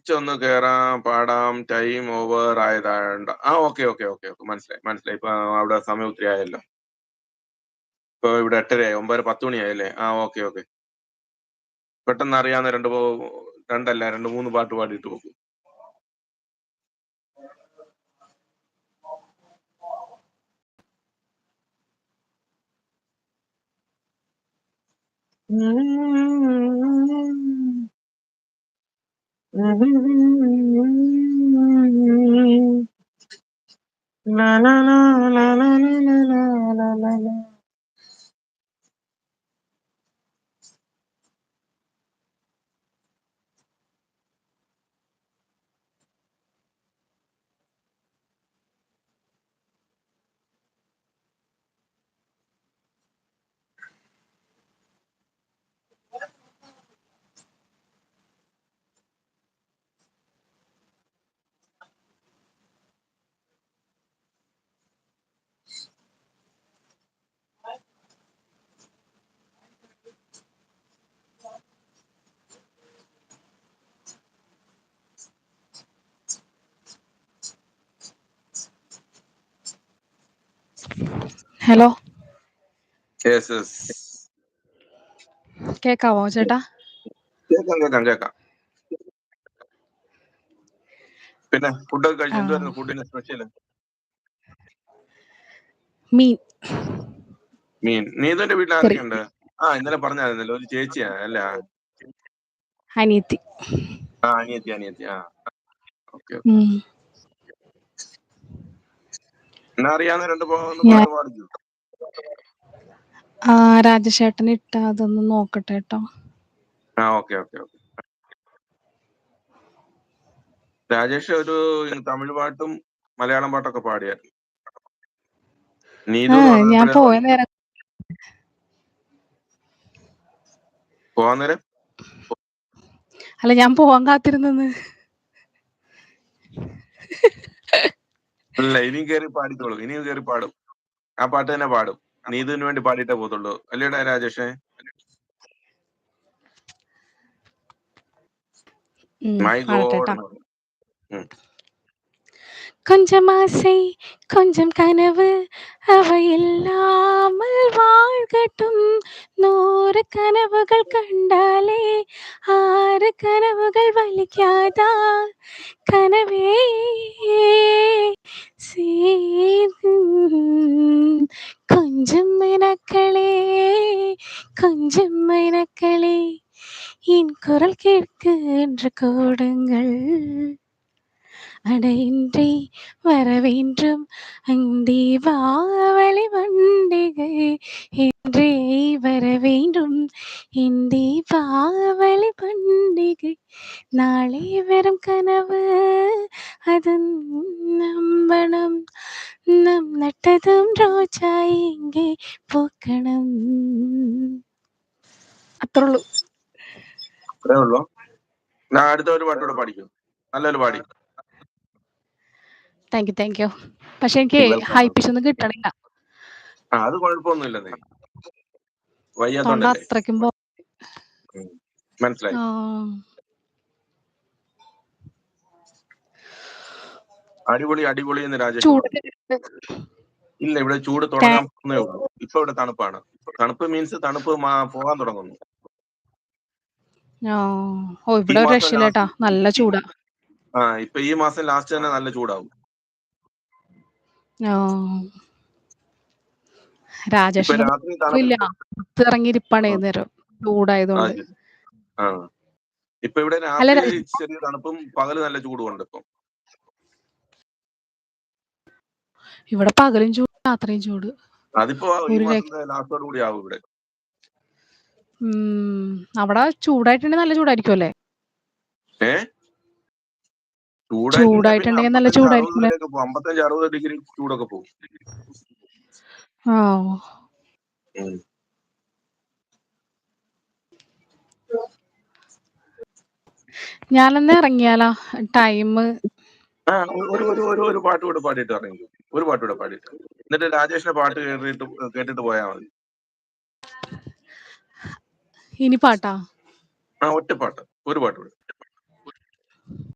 തിരിച്ചൊന്ന് കേറാം, പാടാം, time over ആയതാണ്ട. Okay. മനസ്സിലായി. ഇപ്പൊ അവിടെ സമയം ഒത്തിരി ആയല്ലോ. ഇപ്പൊ ഇവിടെ 8:30 9 10 മണിയായല്ലേ? ഓക്കെ. പെട്ടെന്ന് അറിയാവുന്ന 2 3 പാട്ട് പാടിയിട്ട് പോകും. Hello, Yes. കേക്കാവോ ചേട്ടാ? കേക്കാം. പിന്നെ ഫുഡൊക്കെ കഴിച്ചു. എന്തുവായിരുന്നു ഫുഡിന് സ്പെഷ്യൽ? മീൻ മീൻ. നീതുവിന്റെ വീട്ടിൽ കറി. ആരൊക്കെയുണ്ട്? ഇന്നലെ പറഞ്ഞായിരുന്നല്ലോ, ഒരു ചേച്ചിയാ അല്ല? അനിയത്തി. അനിയത്തി. ഓക്കെ. ഉം. എന്നാ അറിയാവുന്ന 2 ഞാൻ പാട്ട് പാടിച്ചു. രാജശേട്ടൻ ഇട്ട അതൊന്ന് നോക്കട്ടെ കേട്ടോ. ഓക്കെ. രാജേഷ് ഒരു തമിഴ് പാട്ടും മലയാളം പാട്ടൊക്കെ പാടിയായിരുന്നു. നീതു എന്ന് ഞാൻ പറഞ്ഞപ്പോഴേ പോയ നേരം പോവാൻ നേരം അല്ല, ഞാൻ പോവാൻ കാത്തിരുന്നെന്ന്. അല്ല, ഇനിയും കയറി പാടിക്കോളും. ഇനിയും കയറി പാടും. ആ പാട്ട് തന്നെ പാടും. നീതുവിന് വേണ്ടി പാടിയിട്ടേ പോകത്തുള്ളൂ. അല്ലേടാ രാജേഷേ? മൈ പാടട്ടേട്ടാ. ഗോഡ്. கொஞ்சம் ஆசை கொஞ்சம் கனவு அவை இல்லாமல் வாழ்கட்டும். 100 கனவுகள் கண்டாலே 6 கனவுகள் வலிக்காதா? கனவே கொஞ்சம் எனக்களே என் குரல் கேட்கின்ற கோடுங்கள் அடையின்றி வர வேண்டும் தீபாவளி பண்டிகை இன்றே வர வேண்டும் தீபாவளி பண்டிகை நாளை வரும் கனவு அது நம்பണം നാം നട്ടതും റോജ എങ്കെ പൂക്കണം. അത്രേ ഉള്ളൂ. ഞാൻ അടുത്ത ഒരു പാട്ടൂടെ പാടിക്കും. നല്ലൊരു പാടി. Thank you. പക്ഷെ എനിക്ക് ഹൈ പിച്ച് ഒന്നും കിട്ടണില്ല. അത് കുഴപ്പമൊന്നുമില്ലെന്നേ, തൊണ്ട വയ്യാത്തോണ്ടല്ലേ. അത്രയ്ക്കും മനസ്സിലായി. അടിപൊളി എന്ന് രാജേഷ്. ഇല്ല, ഇവിടെ ചൂട് തുടങ്ങാൻ പോകുന്നേ ഉള്ളൂ. ഇപ്പൊ ഇവിടെ തണുപ്പാണ്. തണുപ്പ് മീൻസ് തണുപ്പ് പോകാൻ തുടങ്ങുന്നു. ഇവിടെ ഒരു രക്ഷയില്ലേട്ടാ, നല്ല ചൂടാ. ഇപ്പൊ ഈ മാസം ലാസ്റ്റ് തന്നെ നല്ല ചൂടാവും. രാജേഷ് ഇറങ്ങിയിരിപ്പാണ് നേരം ചൂടായതുകൊണ്ട്. ഇപ്പൊ ഇവിടെ രാത്രി ചെറിയ തണുപ്പും പകല് നല്ല ചൂടുമുണ്ട്. ഇപ്പൊ ഇവിടെ പകലും ചൂട് രാത്രിയും ചൂട്. അതിപ്പോ ഈ മാസത്തെ ലാസ്റ്റോട് കൂടി ആവും ഇവിടെ. അവിടെ ചൂടായിട്ടുണ്ടെങ്കിൽ നല്ല ചൂടായിരിക്കും അല്ലേ? ചൂടായിട്ടുണ്ടെങ്കിൽ നല്ല ചൂടായിരിക്കും. 55-60 ഡിഗ്രി ചൂടൊക്കെ പോകും. ഞാനെന്ന് ഇറങ്ങിയാലാ? ടൈം ഒരു പാട്ടുകൂടെ പാടിയിട്ട് ഇറങ്ങി. ഒരു പാട്ടുകൂടെ പാടിയിട്ട് എന്നിട്ട് രാജേഷിന്റെ പാട്ട് കേട്ടിട്ട് പോയാൽ മതി. ഇനി പാട്ടാ? ഒറ്റ പാട്ട്, ഒരു പാട്ടുകൂടെ.